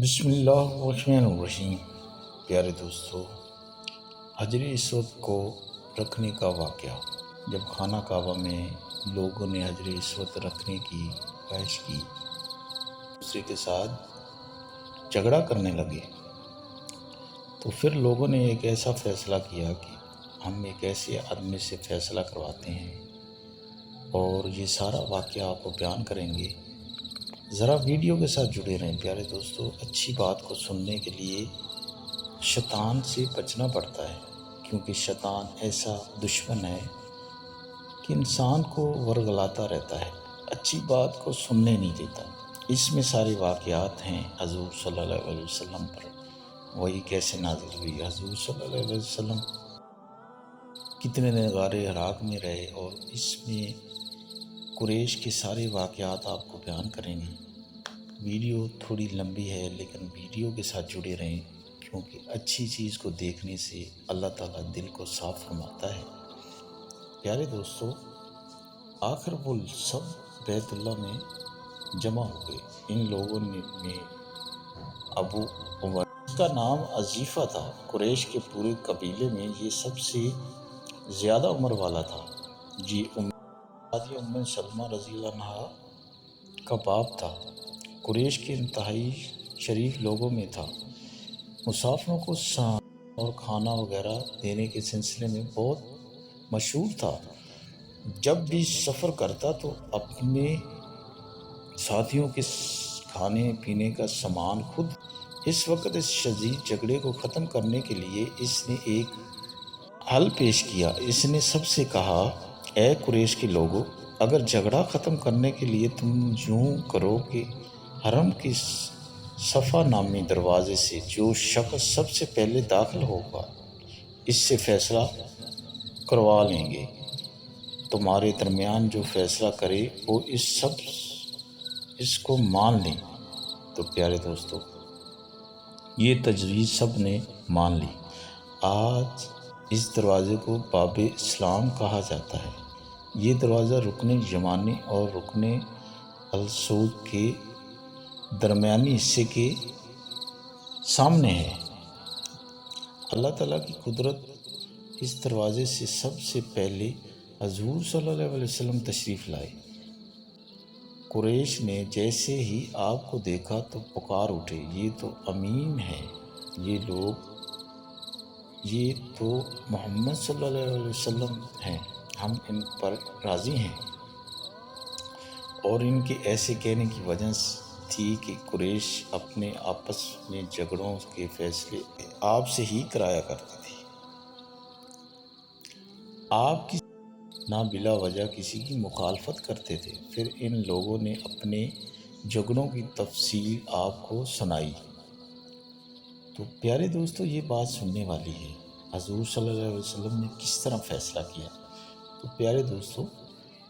بسم اللہ الرحمن الرحیم۔ پیارے دوستو، حجر اسود کو رکھنے کا واقعہ۔ جب خانہ کعبہ میں لوگوں نے حجر اسود رکھنے کی خواہش کی، دوسرے کے ساتھ جھگڑا کرنے لگے، تو پھر لوگوں نے ایک ایسا فیصلہ کیا کہ ہم ایک ایسے آدمی سے فیصلہ کرواتے ہیں اور یہ سارا واقعہ آپ کو بیان کریں گے۔ ذرا ویڈیو کے ساتھ جڑے رہیں پیارے دوستو۔ اچھی بات کو سننے کے لیے شیطان سے بچنا پڑتا ہے، کیونکہ شیطان ایسا دشمن ہے کہ انسان کو ورگلاتا رہتا ہے، اچھی بات کو سننے نہیں دیتا۔ اس میں سارے واقعات ہیں حضور صلی اللہ علیہ وسلم پر، وہی کیسے نازل ہوئی، حضور صلی اللہ علیہ وسلم کتنے دن غار حراء میں رہے، اور اس میں قریش کے سارے واقعات آپ کو بیان کریں گے۔ ویڈیو تھوڑی لمبی ہے، لیکن ویڈیو کے ساتھ جڑے رہیں، کیونکہ اچھی چیز کو دیکھنے سے اللہ تعالیٰ دل کو صاف فرماتا ہے۔ پیارے دوستو، آخر وہ سب بیت اللہ میں جمع ہو گئے۔ ان لوگوں میں ابو عمر، اس کا نام عزیفہ تھا، قریش کے پورے قبیلے میں یہ سب سے زیادہ عمر والا تھا۔ ام سلمہ رضی اللہ عنہا کا باپ تھا، قریش کے انتہائی شریف لوگوں میں تھا، مسافروں کو اور کھانا وغیرہ دینے کے سلسلے میں بہت مشہور تھا۔ جب بھی سفر کرتا تو اپنے ساتھیوں کے کھانے پینے کا سامان خود۔ اس وقت اس شدید جھگڑے کو ختم کرنے کے لیے اس نے ایک حل پیش کیا۔ اس نے سب سے کہا، اے قریش کے لوگو، اگر جھگڑا ختم کرنے کے لیے تم یوں کرو کہ حرم کے صفا نامی دروازے سے جو شخص سب سے پہلے داخل ہوگا اس سے فیصلہ کروا لیں گے، تمہارے درمیان جو فیصلہ کرے وہ اس کو مان لیں۔ تو پیارے دوستو، یہ تجویز سب نے مان لی۔ آج اس دروازے کو باب اسلام کہا جاتا ہے۔ یہ دروازہ رکن یمانی اور رکن السود کے درمیانی حصے کے سامنے ہے۔ اللہ تعالیٰ کی قدرت، اس دروازے سے سب سے پہلے حضور صلی اللہ علیہ وسلم تشریف لائے۔ قریش نے جیسے ہی آپ کو دیکھا تو پکار اٹھے، یہ تو امین ہے، یہ تو محمد صلی اللہ علیہ وسلم ہیں، ہم ان پر راضی ہیں۔ اور ان کے ایسے کہنے کی وجہ تھی کہ قریش اپنے آپس میں جھگڑوں کے فیصلے آپ سے ہی کرایا کرتے تھے۔ آپ کی نہ بلا وجہ کسی کی مخالفت کرتے تھے۔ پھر ان لوگوں نے اپنے جھگڑوں کی تفصیل آپ کو سنائی۔ تو پیارے دوستو، یہ بات سننے والی ہے، حضور صلی اللہ علیہ وسلم نے کس طرح فیصلہ کیا۔ تو پیارے دوستو،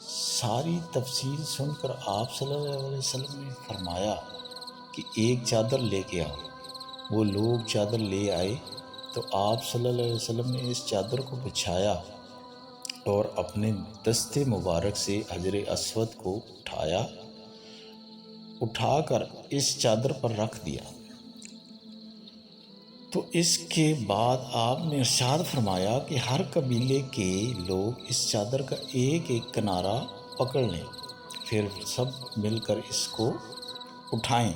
ساری تفصیل سن کر آپ صلی اللہ علیہ وسلم نے فرمایا کہ ایک چادر لے کے آؤ۔ وہ لوگ چادر لے آئے تو آپ صلی اللہ علیہ وسلم نے اس چادر کو بچھایا اور اپنے دست مبارک سے حجر اسود کو اٹھا کر اس چادر پر رکھ دیا۔ تو اس کے بعد آپ نے ارشاد فرمایا کہ ہر قبیلے کے لوگ اس چادر کا ایک ایک کنارہ پکڑ لیں، پھر سب مل کر اس کو اٹھائیں۔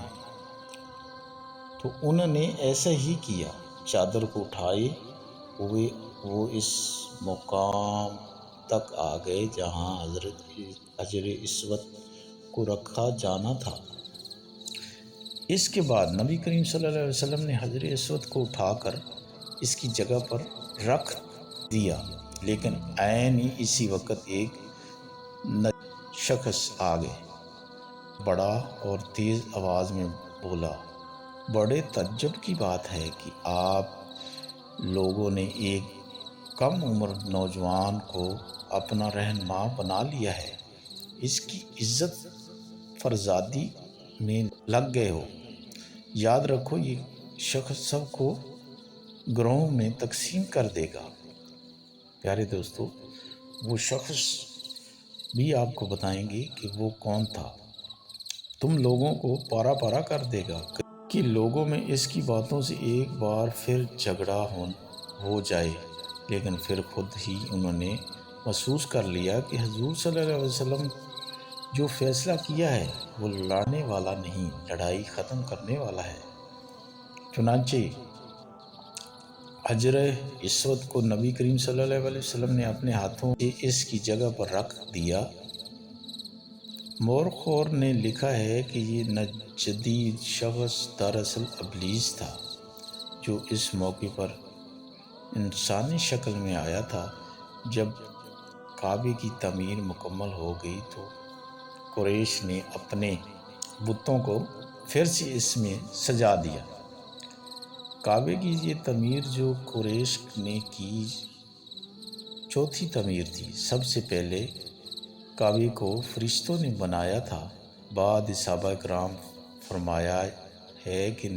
تو انہوں نے ایسا ہی کیا، چادر کو اٹھائے ہوئے وہ اس مقام تک آ گئے جہاں حجر اسود کو رکھا جانا تھا۔ اس کے بعد نبی کریم صلی اللہ علیہ وسلم نے حجر اسود کو اٹھا کر اس کی جگہ پر رکھ دیا، لیکن عین ہی اسی وقت ایک شخص آ گئے، بڑا اور تیز آواز میں بولا، بڑے تعجب کی بات ہے کہ آپ لوگوں نے ایک کم عمر نوجوان کو اپنا رہنما بنا لیا ہے، اس کی عزت فرزادی میں لگ گئے ہو۔ یاد رکھو، یہ شخص سب کو گروہوں میں تقسیم کر دے گا۔ پیارے دوستو، وہ شخص بھی آپ کو بتائیں گے کہ وہ کون تھا، تم لوگوں کو پارا پارا کر دے گا، کہ لوگوں میں اس کی باتوں سے ایک بار پھر جھگڑا ہو جائے، لیکن پھر خود ہی انہوں نے محسوس کر لیا کہ حضور صلی اللہ علیہ وسلم جو فیصلہ کیا ہے وہ لڑنے والا نہیں، لڑائی ختم کرنے والا ہے۔ چنانچہ حجر اسود کو نبی کریم صلی اللہ علیہ وسلم نے اپنے ہاتھوں سے اس کی جگہ پر رکھ دیا۔ مورخور نے لکھا ہے کہ یہ نجدی شخص دراصل ابلیس تھا، جو اس موقع پر انسانی شکل میں آیا تھا۔ جب کعبے کی تعمیر مکمل ہو گئی تو قریش نے اپنے بتوں کو پھر سے اس میں سجا دیا۔ کعبے کی یہ تعمیر جو قریش نے کی چوتھی تعمیر تھی۔ سب سے پہلے کعبے کو فرشتوں نے بنایا تھا۔ بعد صحابہ کرام فرمایا ہے کہ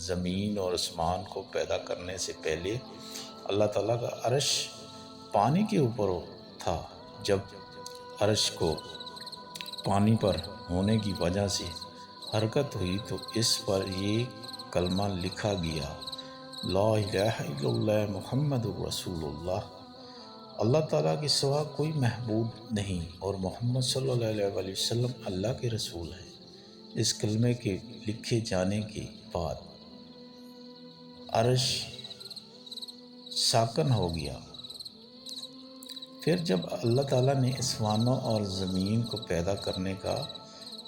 زمین اور آسمان کو پیدا کرنے سے پہلے اللہ تعالیٰ کا عرش پانی کے اوپر تھا۔ جب عرش کو پانی پر ہونے کی وجہ سے حرکت ہوئی تو اس پر یہ کلمہ لکھا گیا، لا الہ الا اللہ محمد رسول اللہ، اللہ تعالیٰ کے سوا کوئی معبود نہیں اور محمد صلی اللہ علیہ وسلم اللہ کے رسول ہیں۔ اس کلمے کے لکھے جانے کے بعد عرش ساکن ہو گیا۔ پھر جب اللہ تعالیٰ نے آسمانوں اور زمین کو پیدا کرنے کا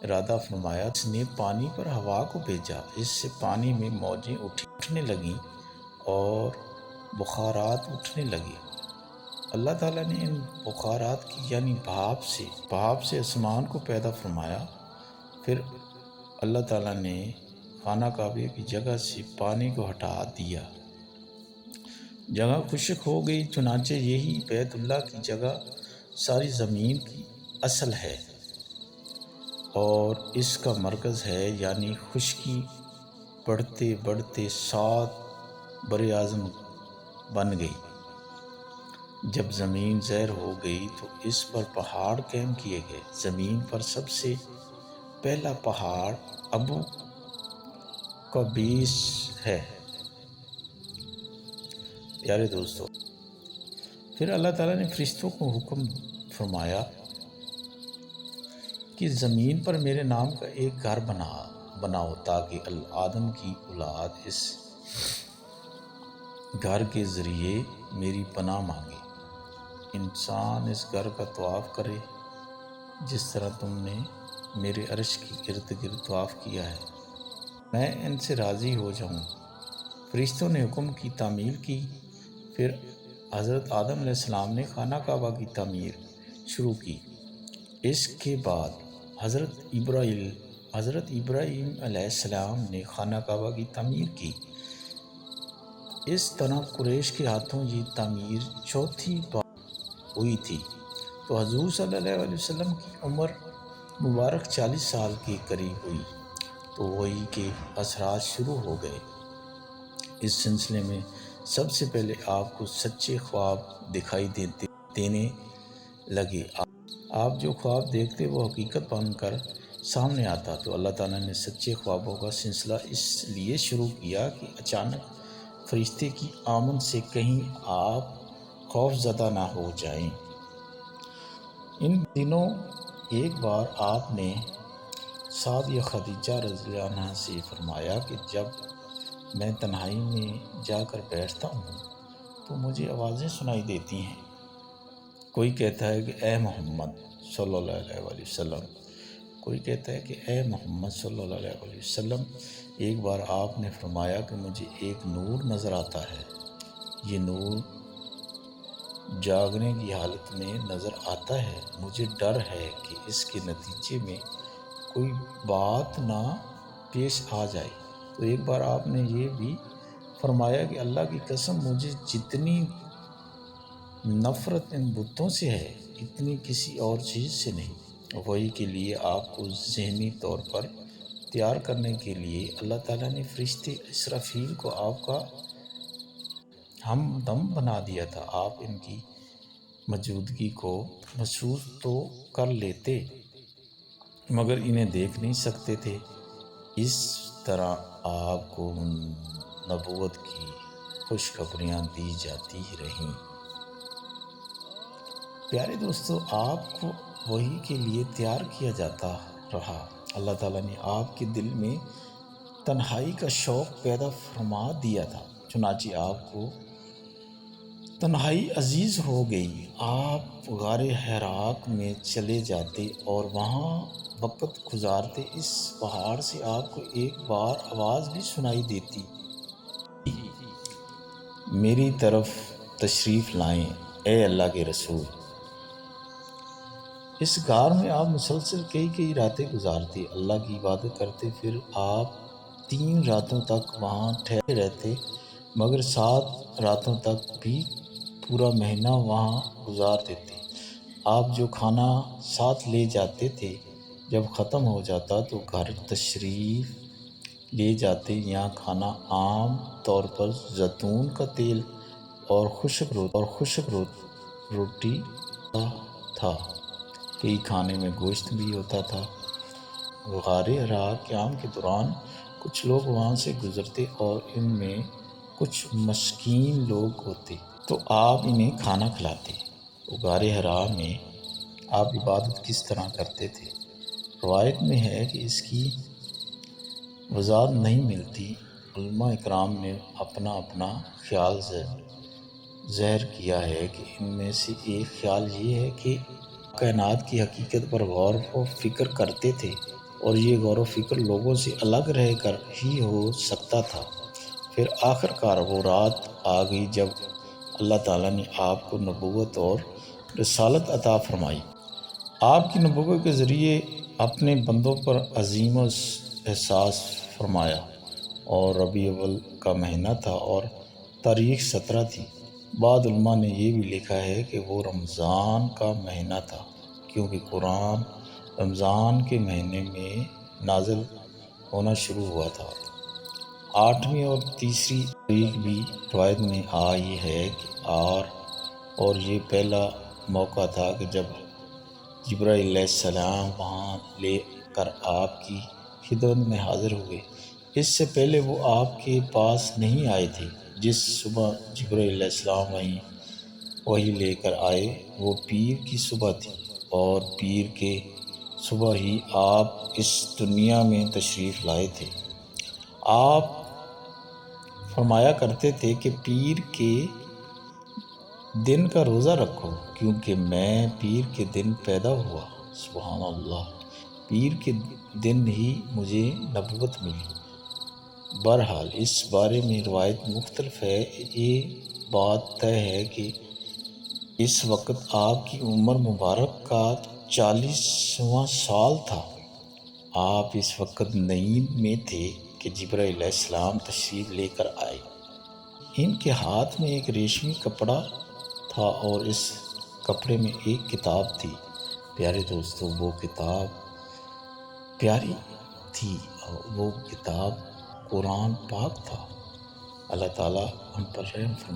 ارادہ فرمایا، اس نے پانی پر ہوا کو بھیجا۔ اس سے پانی میں موجیں اٹھنے لگیں اور بخارات اٹھنے لگے۔ اللہ تعالیٰ نے ان بخارات کی یعنی بھاپ سے آسمان کو پیدا فرمایا۔ پھر اللہ تعالیٰ نے خانہ کعبے کی جگہ سے پانی کو ہٹا دیا، جگہ خشک ہو گئی۔ چنانچہ یہی بیت اللہ کی جگہ ساری زمین کی اصل ہے اور اس کا مرکز ہے، یعنی خشکی بڑھتے بڑھتے 7 بر اعظم بن گئی۔ جب زمین زیر ہو گئی تو اس پر پہاڑ قائم کیے گئے۔ زمین پر سب سے پہلا پہاڑ ابو قبیس ہے۔ پیارے دوستو، پھر اللہ تعالیٰ نے فرشتوں کو حکم فرمایا کہ زمین پر میرے نام کا ایک گھر بناؤ تاکہ آدم کی اولاد اس گھر کے ذریعے میری پناہ مانگے۔ انسان اس گھر کا طواف کرے جس طرح تم نے میرے عرش کی ارد گرد طواف کیا ہے، میں ان سے راضی ہو جاؤں۔ فرشتوں نے حکم کی تعمیل کی۔ پھر حضرت آدم علیہ السلام نے خانہ کعبہ کی تعمیر شروع کی۔ اس کے بعد حضرت ابراہیم علیہ السلام نے خانہ کعبہ کی تعمیر کی۔ اس طرح قریش کے ہاتھوں یہ تعمیر چوتھی بار ہوئی تھی۔ تو حضور صلی اللہ علیہ وسلم کی عمر مبارک 40 سال کے قریب ہوئی تو وحی کے اثرات شروع ہو گئے۔ اس سلسلے میں سب سے پہلے آپ کو سچے خواب دکھائی دینے لگے۔ آپ جو خواب دیکھتے وہ حقیقت بن کر سامنے آتا۔ تو اللہ تعالیٰ نے سچے خوابوں کا سلسلہ اس لیے شروع کیا کہ اچانک فرشتے کی آمد سے کہیں آپ خوف زدہ نہ ہو جائیں۔ ان دنوں ایک بار آپ نے سعدیہ خدیجہ رضی اللہ عنہا سے فرمایا کہ جب میں تنہائی میں جا کر بیٹھتا ہوں تو مجھے آوازیں سنائی دیتی ہیں۔ کوئی کہتا ہے کہ اے محمد صلی اللہ علیہ وسلم، کوئی کہتا ہے کہ اے محمد صلی اللہ علیہ وسلم۔ ایک بار آپ نے فرمایا کہ مجھے ایک نور نظر آتا ہے۔ یہ نور جاگنے کی حالت میں نظر آتا ہے۔ مجھے ڈر ہے کہ اس کے نتیجے میں کوئی بات نہ پیش آ جائے۔ تو ایک بار آپ نے یہ بھی فرمایا کہ اللہ کی قسم مجھے جتنی نفرت ان بتوں سے ہے اتنی کسی اور چیز سے نہیں۔ وحی کے لیے آپ کو ذہنی طور پر تیار کرنے کے لیے اللہ تعالیٰ نے فرشتے اسرافیل کو آپ کا ہمدم بنا دیا تھا۔ آپ ان کی موجودگی کو محسوس تو کر لیتے مگر انہیں دیکھ نہیں سکتے تھے۔ اس طرح آپ کو نبوت کی خوشخبریاں دی جاتی رہیں۔ پیارے دوستو، آپ کو وحی کے لیے تیار کیا جاتا رہا۔ اللہ تعالیٰ نے آپ کے دل میں تنہائی کا شوق پیدا فرما دیا تھا، چنانچہ آپ کو تنہائی عزیز ہو گئی۔ آپ غار حراء میں چلے جاتے اور وہاں وقت گزارتے۔ اس پہاڑ سے آپ کو ایک بار آواز بھی سنائی دیتی، میری طرف تشریف لائیں اے اللہ کے رسول۔ اس غار میں آپ مسلسل کئی راتیں گزارتے، اللہ کی عبادت کرتے، پھر آپ 3 راتوں تک وہاں ٹھہرے رہتے، مگر 7 راتوں تک بھی پورا مہینہ وہاں گزار دیتے۔ آپ جو کھانا ساتھ لے جاتے تھے، جب ختم ہو جاتا تو گھر تشریف لے جاتے۔ یہاں کھانا عام طور پر زیتون کا تیل اور خشک روٹی تھا، کئی کھانے میں گوشت بھی ہوتا تھا۔ غار حراء قیام کے دوران کچھ لوگ وہاں سے گزرتے اور ان میں کچھ مسکین لوگ ہوتے، تو آپ انہیں کھانا کھلاتے۔ تو غار حراء میں آپ عبادت کس طرح کرتے تھے؟ روایت میں ہے کہ اس کی وضاحت نہیں ملتی۔ علماء اکرام نے اپنا خیال ظاہر کیا ہے کہ ان میں سے ایک خیال یہ ہے کہ کائنات کی حقیقت پر غور و فکر کرتے تھے، اور یہ غور و فکر لوگوں سے الگ رہ کر ہی ہو سکتا تھا۔ پھر آخرکار وہ رات آ گئی جب اللہ تعالیٰ نے آپ کو نبوت اور رسالت عطا فرمائی۔ آپ کی نبوت کے ذریعے اپنے بندوں پر عظیم احسان فرمایا۔ اور ربیع الاول کا مہینہ تھا اور تاریخ 17 تھی۔ بعض علماء نے یہ بھی لکھا ہے کہ وہ رمضان کا مہینہ تھا، کیونکہ قرآن رمضان کے مہینے میں نازل ہونا شروع ہوا تھا۔ 8ویں اور تیسری تاریخ بھی روایت میں آئی ہے اور یہ پہلا موقع تھا کہ جب جبرائیل علیہ السلام وہاں لے کر آپ کی خدمت میں حاضر ہوئے۔ اس سے پہلے وہ آپ کے پاس نہیں آئے تھے۔ جس صبح جبرائیل علیہ السلام وحی لے کر آئے وہ پیر کی صبح تھی، اور پیر کے صبح ہی آپ اس دنیا میں تشریف لائے تھے۔ آپ فرمایا کرتے تھے کہ پیر کے دن کا روزہ رکھو، کیونکہ میں پیر کے دن پیدا ہوا۔ سبحان اللہ، پیر کے دن ہی مجھے نبوت ملی۔ بہرحال اس بارے میں روایت مختلف ہے۔ یہ بات طے ہے کہ اس وقت آپ کی عمر مبارک کا 40واں سال تھا۔ آپ اس وقت نیند میں تھے کہ جبرائیل علیہ السلام تشریف لے کر آئے۔ ان کے ہاتھ میں ایک ریشمی کپڑا تھا اور اس کپڑے میں ایک کتاب تھی۔ پیارے دوستو، وہ کتاب پیاری تھی، وہ کتاب قرآن پاک تھا۔ اللہ تعالیٰ ہم پر رحم فرمائے۔